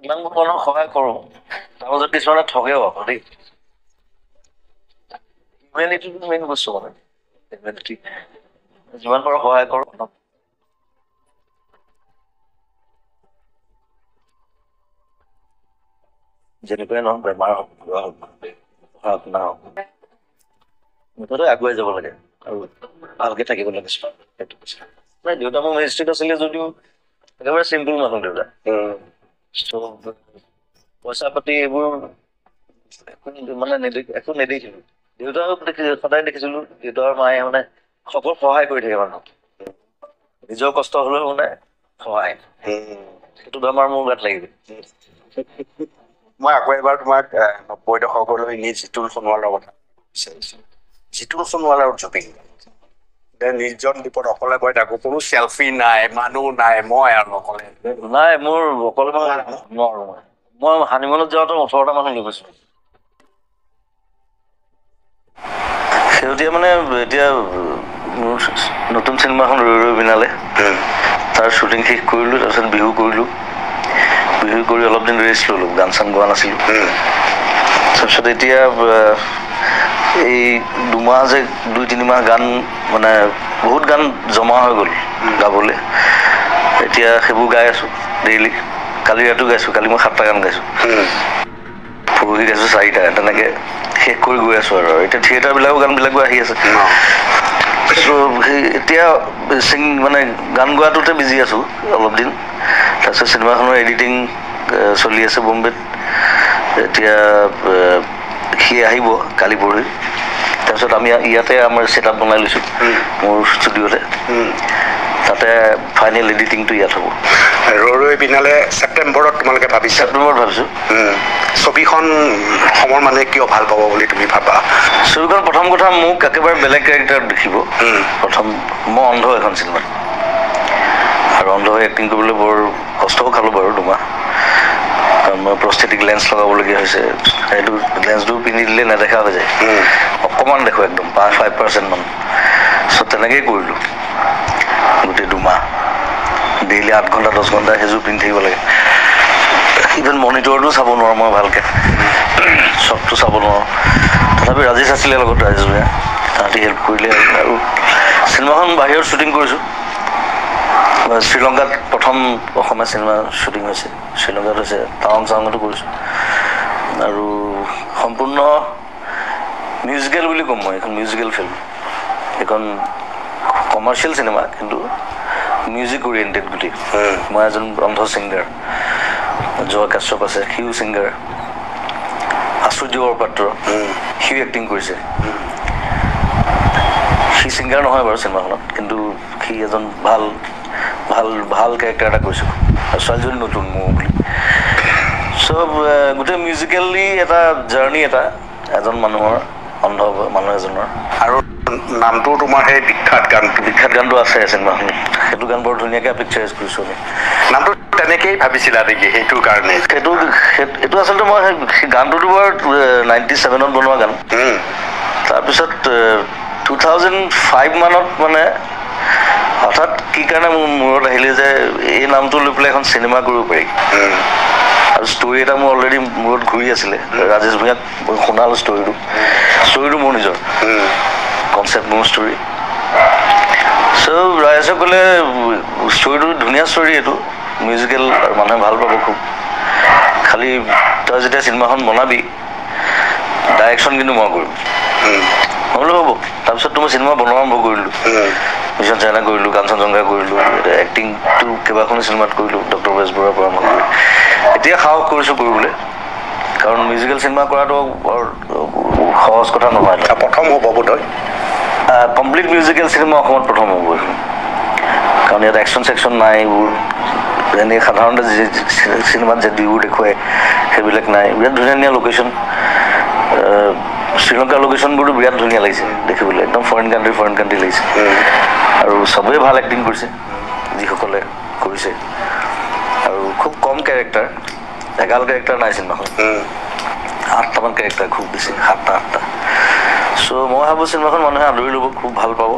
ইমান মানুহক সহায় কৰোঁ তাৰ মাজত কিছুমানে ঠগেও আকৌ দেই হিউমেনিটিটো মেইন বস্তু মানে হিউমেনিটি যিমান পাৰোঁ সহায় কৰোঁ যেনেকুৱাই নহওক বেমাৰ হওক কিবা হওক পঢ়া শুনা হওক মুঠতে আগুৱাই যাব লাগে আৰু ভালকে থাকিব লাগে সেইটো কৈছে দেউতা মোৰ মেজিষ্ট্ৰেট আছিলে যদিও একেবাৰে চিম্পুল মানুহ দেউতা পইচা পাতি এইবোৰ মানে একো নেদেখিলো দেউতাক সদায় দেখিছিলো দেউতাৰ মায়ে মানে সকলো সহায় কৰি থাকে মানুহক নিজৰ কষ্ট হলেও মানে সহায় সেইটো বেমাৰ মোৰ গাত লাগিব মই আকৌ এবাৰ তোমাক 90 দশকলৈ এনেই জিতুল সোণোৱালৰ কথা বিচাৰিছো জিতুল সোণোৱাল আৰু জুবিন নিৰ্জন দ্বীপত অকলে গৈ থাকো কোনো চেলফি নাই মানুহ নাই মই আৰু অকলে নাই মোৰ অকলে নোৱাৰো মই হানিমুনত যাওঁতে 18টা মানুহ লৈ গৈছো শেহতীয়া মানে এতিয়া মোৰ নতুন চিনেমাখন ৰৈ ৰৈ বিনালে তাৰ শ্বুটিং শেষ কৰিলো তাৰপিছত বিহু কৰিলো বিহু কৰি অলপ দিন ৰেষ্ট ললো গান চান গোৱা নাছিলো তাৰপিছত এতিয়া এই দুমাহ যে 2-3 মাহ গান মানে বহুত গান জমা হৈ গ'ল গাবলৈ এতিয়া সেইবোৰ গাই আছো ডেইলি কালি ৰাতিও গাইছো কালি মই 7টা গান গাইছো পৰহি গাইছো 4টা তেনেকে শেষ কৰি গৈ আছো আৰু এতিয়া থিয়েটাৰবিলাকো গানবিলাকো আহি আছে এতিয়া মানে গান গোৱাটোতে বিজি আছো অলপ দিন তাৰপিছত চিনেমাখনৰ এডিটিং চলি আছে বম্বেত এতিয়া সি আহিব কালি পৰহি তাৰপিছত আমি ইয়াতে আমাৰ ছেটআপ বনাই লৈছো মোৰ ষ্টুডিঅ'তে তাতে ফাইনেল এডিটিংটো ইয়াত হ'ব ৰৈ ৰৈ বিনালে ছেপ্টেম্বৰত তোমালোকে ভাবিছা ছেপ্টেম্বৰত ভাবিছো ছবিখন অসমৰ মানুহে কিয় ভাল পাব বুলি তুমি ভাবা ছবিখন প্ৰথম কথা মোক একেবাৰে বেলেগ কেৰেক্টাৰত দেখিব প্ৰথম মই অন্ধ এখন চিনেমাত আৰু অন্ধ হৈ এক্টিং কৰিবলৈ বৰ কষ্টও খালো বাৰু 2 মাহ কাৰণ মই প্ৰস্থেটিক লেন্স লগাবলগীয়া হৈছে সেইটো লেন্সটো পিন্ধি দিলে নেদেখা হৈ যায় অকণমান দেখো একদম 5% মান তেনেকেই কৰিলো গোটেই 2 মাহ ডেইলি 8 ঘণ্টা 10 ঘণ্টা সেইযোৰ পিন্ধি থাকিব লাগে ইভেন মনিটৰটো চাব নোৱাৰো মই ভালকে চবটো চাব নোৱাৰো তথাপি ৰাজেশ আছিলে লগত ৰাজেশ ভাই তাহাঁতি হেল্প কৰিলে আৰু চিনেমাখন বাহিৰত শ্বুটিং কৰিছো শ্ৰীলংকাত প্ৰথম অসমীয়া চিনেমা শ্বুটিং হৈছে শ্ৰীলংকাত হৈছে টাৱাং-চাৱাঙতো কৰিছো আৰু সম্পূৰ্ণ মিউজিকেল বুলি ক'ম মই এখন মিউজিকেল ফিল্ম এখন কমাৰ্চিয়েল চিনেমা কিন্তু মিউজিক ওৰিয়েণ্টেড গোটেই মই এজন অন্ধ ছিংগাৰ জয় কাশ্যপ আছে সিও ছিংগাৰ আশ্চৰ্য বৰপাত্ৰ সিও এক্টিং কৰিছে সি ছিংগাৰ নহয় বাৰু চিনেমাখনত কিন্তু সি এজন ভাল কেৰেক্টাৰ এটা কৰিছে আৰু ছোৱালীজনী নতুন মোৰ বুলি চব গোটেই মিউজিকেলি এটা জাৰ্ণি এটা এজন মানুহৰ অন্ধ মানুহ এজনৰ আৰু নামটো তোমাৰ সেই বিখ্যাত গানটো আছে চিনেমাখনত সেইটো গান বৰ ধুনীয়াকৈ পিকচাৰাইজ কৰিছো আমি নামটো তেনেকেই ভাবিছিলা নেকি সেইটো কাৰণে এইটো আচলতে মই সেই গানটোতো বৰ 97ত বনোৱা গান তাৰপিছত 2005 মানত মানে হঠাৎ কি কাৰণে মোৰ মূৰত আহিলে যে এই নামটো লৈ পেলাই এখন চিনেমা কৰিব পাৰি আৰু ষ্টৰি এটা মোৰ অলৰেডি মূৰত ঘূৰি আছিলে ৰাজেশ ভূঞাক শুনালো ষ্টৰিটো মোৰ নিজৰ কনচেপ্ট মোৰ ষ্টৰি চব ৰাজেশে ক'লে ষ্টৰিটো ধুনীয়া ষ্টৰি এইটো মিউজিকেল আৰু মানুহে ভাল পাব খুব খালি তই যেতিয়া চিনেমাখন বনাবি ডাইৰেকশ্যন কিন্তু মই কৰিম মই বোলো হ'ব তাৰপিছত মই চিনেমা বনোৱা আৰম্ভ কৰিলোঁ মিছন চাইনা কৰিলোঁ কাঞ্চনজংঘা কৰিলোঁ এক্টিংটো কেইবাখনো চিনেমাত কৰিলোঁ ডক্টৰ বেজবৰুৱাৰ পৰা আৰম্ভ কৰিলোঁ এতিয়া সাহস কৰিছোঁ কৰিবলৈ কাৰণ মিউজিকেল চিনেমা কৰাটো বৰ সহজ কথা নহয় প্ৰথম হ'ব বোধহয় কমপ্লিট মিউজিকেল চিনেমা অসমত প্ৰথম হ'ব কাৰণ ইয়াত একশ্যন চেকশ্যন নাই এইবোৰ এনেই সাধাৰণতে চিনেমাত যে ডিউবোৰ দেখুৱায় সেইবিলাক নাই বিৰাট ধুনীয়া ধুনীয়া লোকেশ্যন শ্ৰীলংকাৰ লোকেশ্যনবোৰতো বিৰাট ধুনীয়া লাগিছে দেখিবলৈ একদম ফৰেইন কাণ্ট্ৰি লাগিছে আৰু চবেই ভাল এক্টিং কৰিছে যিসকলে কৰিছে আৰু খুব কম কেৰেক্টাৰ এগাল কেৰেক্টাৰ নাই চিনেমাখন 8টামান কেৰেক্টাৰ খুব বেছি 7টা চ' মই ভাবোঁ চিনেমাখন মানুহে আদৰি ল'ব খুব ভাল পাব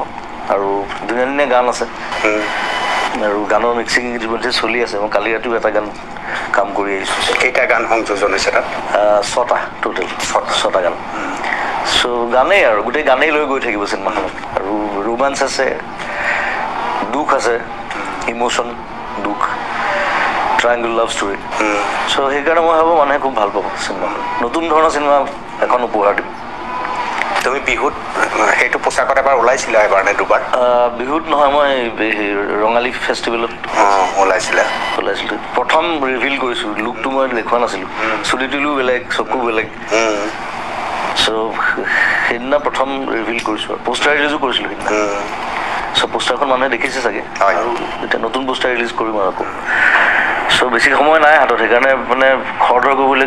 আৰু ধুনীয়া ধুনীয়া গান আছে আৰু গানৰ মিক্সিং ইতিমধ্যে চলি আছে মই কালি ৰাতিও এটা গান কাম কৰি আহিছোঁ কেইটা গান সংযোজন হৈছে তাত 6টা টোটেল 6টা গান চ' গানেই আৰু গোটেই গানেই লৈ গৈ থাকিব চিনেমাখনত আৰু ৰোমাঞ্চ আছে দুখ আছে ইমোশ্যন দুখ ট্ৰায়াংগল লাভ ষ্টৰী চ' সেইকাৰণে মই ভাবোঁ মানুহে খুব ভাল পাব চিনেমাখন নতুন ধৰণৰ চিনেমা এখন উপহাৰ দিম তুমি বিহুত সেইটো পোচাকত এবাৰ ওলাইছিলা এবাৰ নে দুবাৰ বিহুত নহয় মই ৰঙালী ফেষ্টিভেলত ওলাইছিলোঁ প্ৰথম ৰিভিল কৰিছোঁ লুকটো মই দেখুওৱা নাছিলোঁ চুলি তুলিও বেলেগ চকু বেলেগ চ' সেইদিনা প্ৰথম ৰিভিল কৰিছোঁ আৰু পোষ্টাৰ ৰিলিজো কৰিছিলোঁ সেইদিনা চ' পোষ্টাৰখন মানুহে দেখিছে চাগে আৰু এতিয়া নতুন পোষ্টাৰ ৰিলিজ কৰিম আৰু আকৌ চ' বেছি সময় নাই হাতত সেইকাৰণে মানে খৰধৰ কৰিবলৈ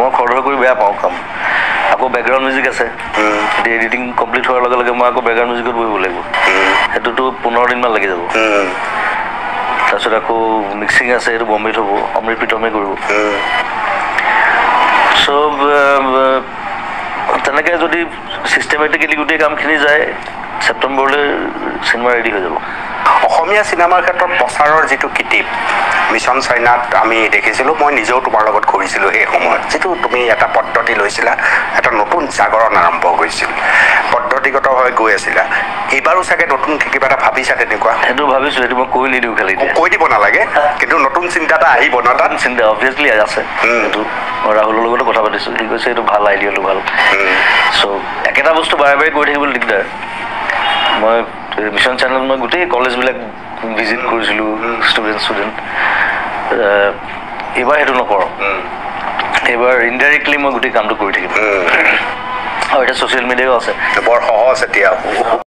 মই খৰধৰ কৰি বেয়া পাওঁ কাম আকৌ বেকগ্ৰাউণ্ড মিউজিক আছে এতিয়া এডিটিং কমপ্লিট হোৱাৰ লগে লগে মই আকৌ বেকগ্ৰাউণ্ড মিউজিকত বহিব লাগিব সেইটোতো 15 দিনমান লাগি যাব তাৰপিছত আকৌ মিক্সিং আছে সেইটো বম্বেত হ'ব অমৃত প্ৰীতমে কৰিব চ' তেনেকৈ যদি ছিষ্টেমেটিকেলি গোটেই কামখিনি যায় ছেপ্টেম্বৰলৈ চিনেমা ৰেডি হৈ যাব অসমীয়া চিনেমাৰ ক্ষেত্ৰত প্ৰচাৰৰ যিটো কৃতিপ মিছন চাইনাত আমি দেখিছিলোঁ মই নিজেও তোমাৰ লগত কৰিছিলোঁ সেই সময়ত যিটো তুমি এটা পদ্ধতি লৈছিলা এটা নতুন জাগৰণ আৰম্ভ কৰিছিল পদ্ধতিগত হৈ গৈ আছিলা এইবাৰো চাগে নতুনকৈ কিবা এটা ভাবিছা তেনেকুৱা সেইটো ভাবিছোঁ সেইটো মই কৈ নিদিওঁ খালি কৈ দিব নালাগে কিন্তু নতুন চিন্তা এটা আহিব ন তাত চিন্তা অবভিয়াছলি আছে সেইটো মই ৰাহুলৰ লগতো কথা পাতিছোঁ সি কৈছে এইটো ভাল আইডিয়াটো ভাল চ' একেটা বস্তু বাৰে বাৰে কৰি থাকিবলৈ দিগদাৰ মই মিছন চেনেলত মই গোটেই কলেজবিলাক ভিজিট কৰিছিলোঁ ষ্টুডেণ্ট এইবাৰ সেইটো নকৰোঁ এইবাৰ ইনডাইৰেক্টলি মই গোটেই কামটো কৰি থাকিম আৰু এতিয়া ছ'চিয়েল মিডিয়াও আছে বৰ সহজ এতিয়া